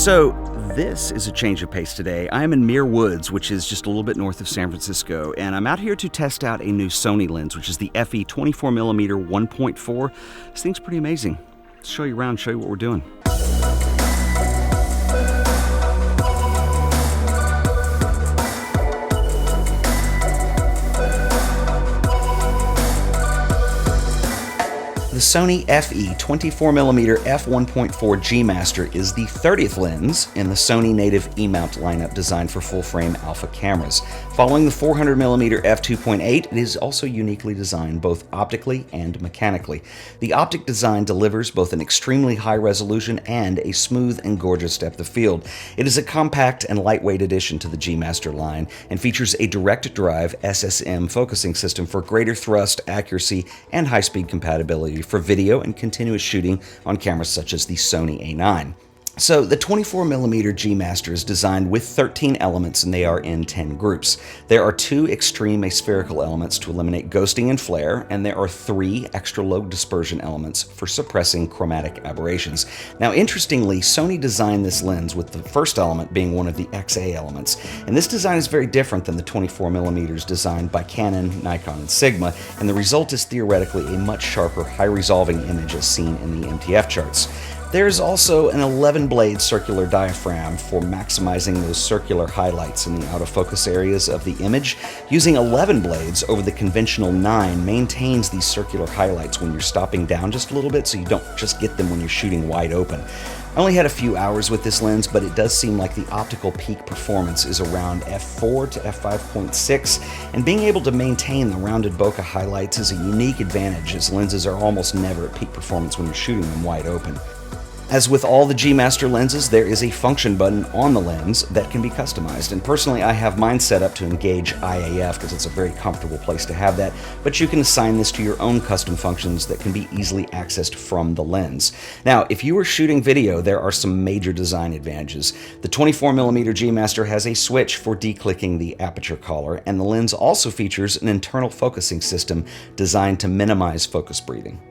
So this is a change of pace today. I am in Muir Woods, which is just a little bit north of San Francisco, and I'm out here to test out a new Sony lens, which is the FE 24mm 1.4. This thing's pretty amazing. Let's show you around, show you what we're doing. The Sony FE 24mm f1.4 G Master is the 30th lens in the Sony native E-mount lineup designed for full-frame alpha cameras. Following the 400mm f2.8, it is also uniquely designed both optically and mechanically. The optic design delivers both an extremely high resolution and a smooth and gorgeous depth of field. It is a compact and lightweight addition to the G Master line and features a Direct Drive SSM focusing system for greater thrust, accuracy, and high-speed compatibility for video and continuous shooting on cameras such as the Sony A9. So the 24mm G Master is designed with 13 elements, and they are in 10 groups. There are 2 extreme aspherical elements to eliminate ghosting and flare, and there are 3 extra low dispersion elements for suppressing chromatic aberrations. Now interestingly, Sony designed this lens with the first element being one of the XA elements, and this design is very different than the 24mm designed by Canon, Nikon, and Sigma, and the result is theoretically a much sharper, high-resolving image as seen in the MTF charts. There's also an 11-blade circular diaphragm for maximizing those circular highlights in the out-of-focus areas of the image. Using 11 blades over the conventional 9 maintains these circular highlights when you're stopping down just a little bit, so you don't just get them when you're shooting wide open. I only had a few hours with this lens, but it does seem like the optical peak performance is around f4 to f5.6, and being able to maintain the rounded bokeh highlights is a unique advantage, as lenses are almost never at peak performance when you're shooting them wide open. As with all the G Master lenses, there is a function button on the lens that can be customized, and personally I have mine set up to engage IAF because it's a very comfortable place to have that, but you can assign this to your own custom functions that can be easily accessed from the lens. Now, if you are shooting video, there are some major design advantages. The 24mm G Master has a switch for declicking the aperture collar, and the lens also features an internal focusing system designed to minimize focus breathing.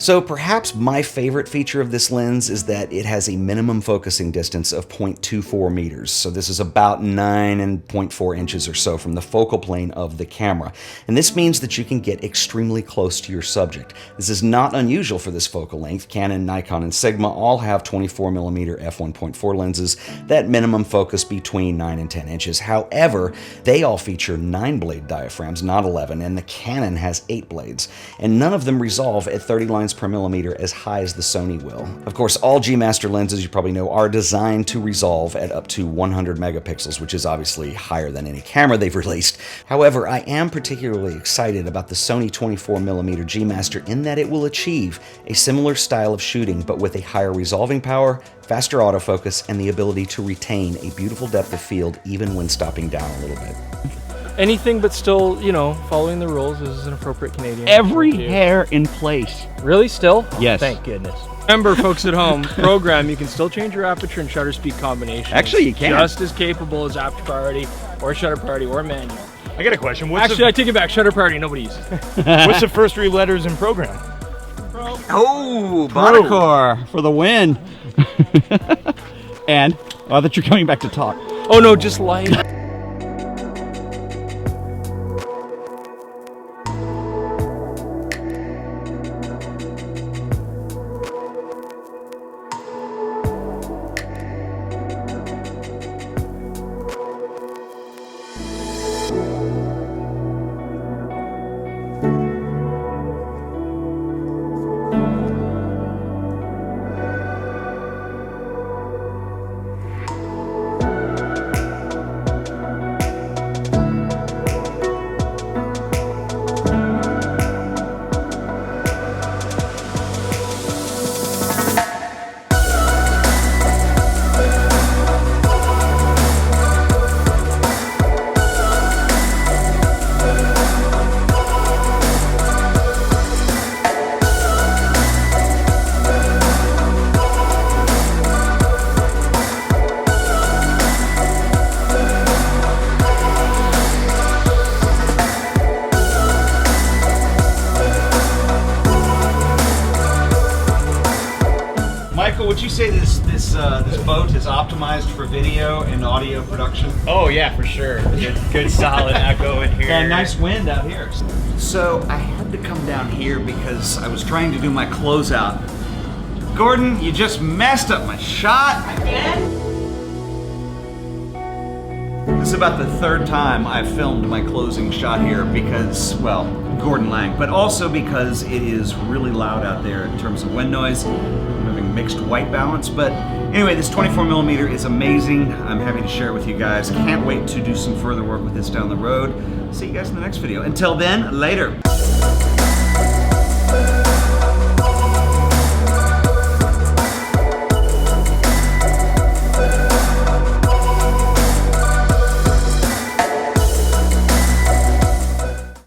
So perhaps my favorite feature of this lens is that it has a minimum focusing distance of 0.24 meters. So this is about 9 and 0.4 inches or so from the focal plane of the camera. And this means that you can get extremely close to your subject. This is not unusual for this focal length. Canon, Nikon, and Sigma all have 24mm f1.4 lenses that minimum focus between 9 and 10 inches. However, they all feature 9-blade diaphragms, not 11, and the Canon has 8 blades. And none of them resolve at 30 lines per millimeter as high as the Sony will. Of course, all G Master lenses, you probably know, are designed to resolve at up to 100 megapixels, which is obviously higher than any camera they've released. However, I am particularly excited about the Sony 24mm G Master in that it will achieve a similar style of shooting, but with a higher resolving power, faster autofocus, and the ability to retain a beautiful depth of field even when stopping down a little bit. Anything but still, you know, following the rules is an appropriate Canadian. Every hair in place. Really? Still? Yes. Oh, thank goodness. Remember, folks at home, program, you can still change your aperture and shutter speed combination. Actually, you can. Just as capable as aperture priority, or shutter priority, or manual. I got a question. Actually, I take it back. Shutter priority, nobody uses it. What's the first 3 letters in program? Oh, BONOCORE for the win. And, I thought you're coming back to talk. Oh no, just light. this boat is optimized for video and audio production. Oh yeah, for sure. Good solid echo in here. Yeah, nice wind out here. So I had to come down here because I was trying to do my closeout. Gordon, you just messed up my shot. This is about the third time I've filmed my closing shot here because, well, Gordon Laing, but also because it is really loud out there in terms of wind noise. I'm having mixed white balance, but anyway, this 24mm is amazing. I'm happy to share it with you guys. Can't wait to do some further work with this down the road. See you guys in the next video. Until then, later.